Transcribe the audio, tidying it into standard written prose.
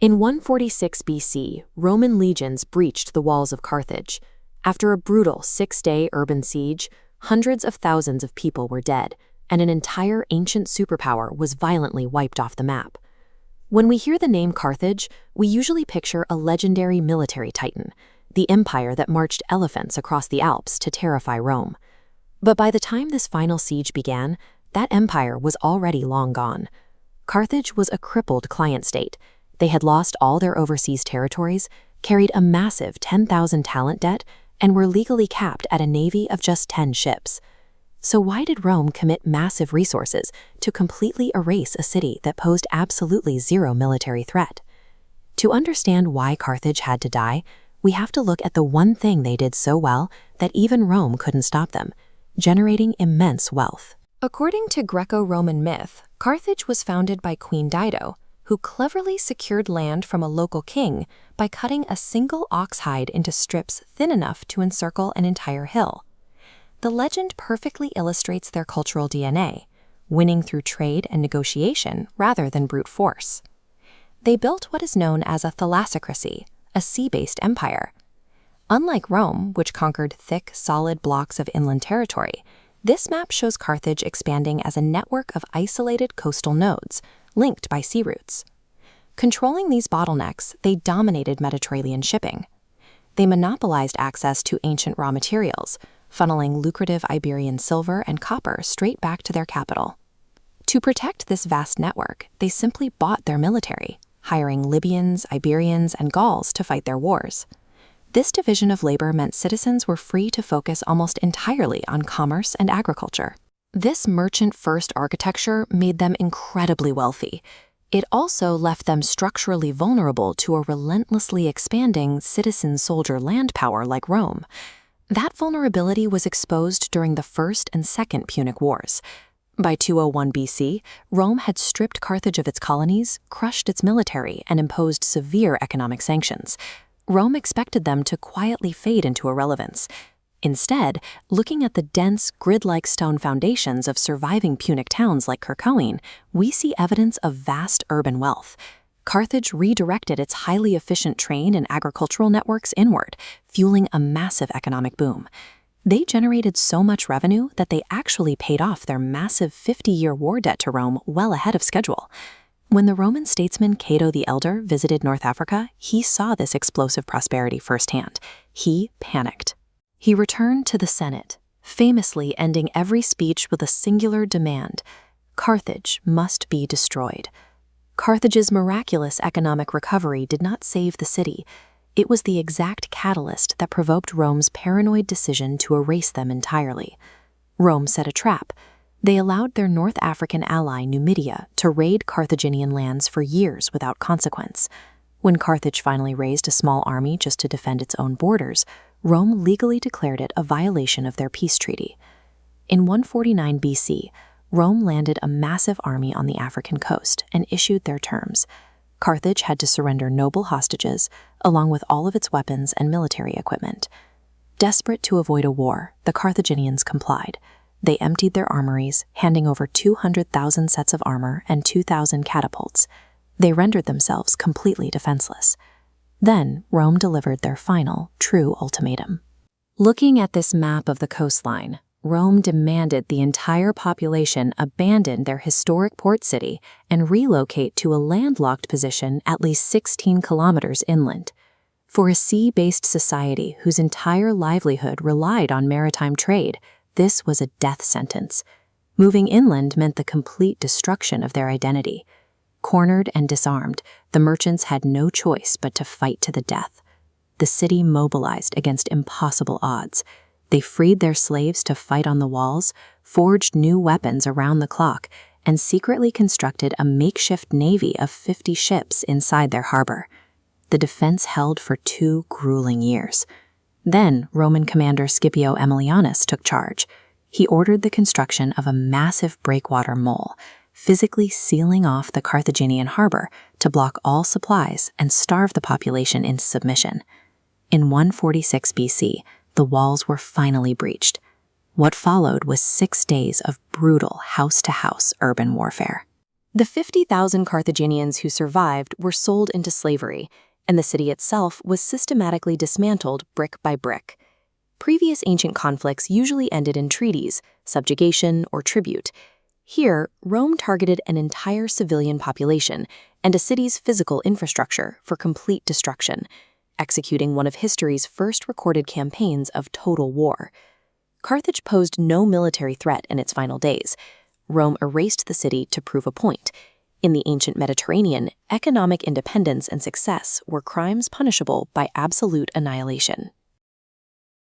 In 146 BC, Roman legions breached the walls of Carthage. After a brutal 6-day urban siege, hundreds of thousands of people were dead, and an entire ancient superpower was violently wiped off the map. When we hear the name Carthage, we usually picture a legendary military titan, the empire that marched elephants across the Alps to terrify Rome. But by the time this final siege began, that empire was already long gone. Carthage was a crippled client state. They had lost all their overseas territories, carried a massive 10,000 talent debt, and were legally capped at a navy of just 10 ships. So why did Rome commit massive resources to completely erase a city that posed absolutely zero military threat? To understand why Carthage had to die, we have to look at the one thing they did so well that even Rome couldn't stop them: generating immense wealth. According to Greco-Roman myth, Carthage was founded by Queen Dido, who cleverly secured land from a local king by cutting a single ox hide into strips thin enough to encircle an entire hill. The legend perfectly illustrates their cultural DNA, winning through trade and negotiation rather than brute force. They built what is known as a thalassocracy, a sea-based empire. Unlike Rome, which conquered thick, solid blocks of inland territory, this map shows Carthage expanding as a network of isolated coastal nodes, linked by sea routes. Controlling these bottlenecks, they dominated Mediterranean shipping. They monopolized access to ancient raw materials, funneling lucrative Iberian silver and copper straight back to their capital. To protect this vast network, they simply bought their military, hiring Libyans, Iberians, and Gauls to fight their wars. This division of labor meant citizens were free to focus almost entirely on commerce and agriculture. This merchant-first architecture made them incredibly wealthy. It also left them structurally vulnerable to a relentlessly expanding citizen-soldier land power like Rome. That vulnerability was exposed during the First and Second Punic Wars. By 201 BC, Rome had stripped Carthage of its colonies, crushed its military, and imposed severe economic sanctions. Rome expected them to quietly fade into irrelevance. Instead, looking at the dense, grid-like stone foundations of surviving Punic towns like Kirkoin, we see evidence of vast urban wealth. Carthage redirected its highly efficient train and agricultural networks inward, fueling a massive economic boom. They generated so much revenue that they actually paid off their massive 50-year war debt to Rome well ahead of schedule. When the Roman statesman Cato the Elder visited North Africa, he saw this explosive prosperity firsthand. He panicked. He returned to the Senate, famously ending every speech with a singular demand: Carthage must be destroyed. Carthage's miraculous economic recovery did not save the city. It was the exact catalyst that provoked Rome's paranoid decision to erase them entirely. Rome set a trap. They allowed their North African ally Numidia to raid Carthaginian lands for years without consequence. When Carthage finally raised a small army just to defend its own borders, Rome legally declared it a violation of their peace treaty. In 149 BC, Rome landed a massive army on the African coast and issued their terms. Carthage had to surrender noble hostages, along with all of its weapons and military equipment. Desperate to avoid a war, the Carthaginians complied. They emptied their armories, handing over 200,000 sets of armor and 2,000 catapults. They rendered themselves completely defenseless. Then, Rome delivered their final, true ultimatum. Looking at this map of the coastline, Rome demanded the entire population abandon their historic port city and relocate to a landlocked position at least 16 kilometers inland. For a sea-based society whose entire livelihood relied on maritime trade, this was a death sentence. Moving inland meant the complete destruction of their identity. Cornered and disarmed, the merchants had no choice but to fight to the death. The city mobilized against impossible odds. They freed their slaves to fight on the walls, forged new weapons around the clock, and secretly constructed a makeshift navy of 50 ships inside their harbor. The defense held for 2 grueling years. Then, Roman commander Scipio Aemilianus took charge. He ordered the construction of a massive breakwater mole, physically sealing off the Carthaginian harbor to block all supplies and starve the population into submission. In 146 BC, the walls were finally breached. What followed was 6 days of brutal house-to-house urban warfare. The 50,000 Carthaginians who survived were sold into slavery, and the city itself was systematically dismantled brick by brick. Previous ancient conflicts usually ended in treaties, subjugation, or tribute. Here, Rome targeted an entire civilian population and a city's physical infrastructure for complete destruction, executing one of history's first recorded campaigns of total war. Carthage posed no military threat in its final days. Rome erased the city to prove a point. In the ancient Mediterranean, economic independence and success were crimes punishable by absolute annihilation.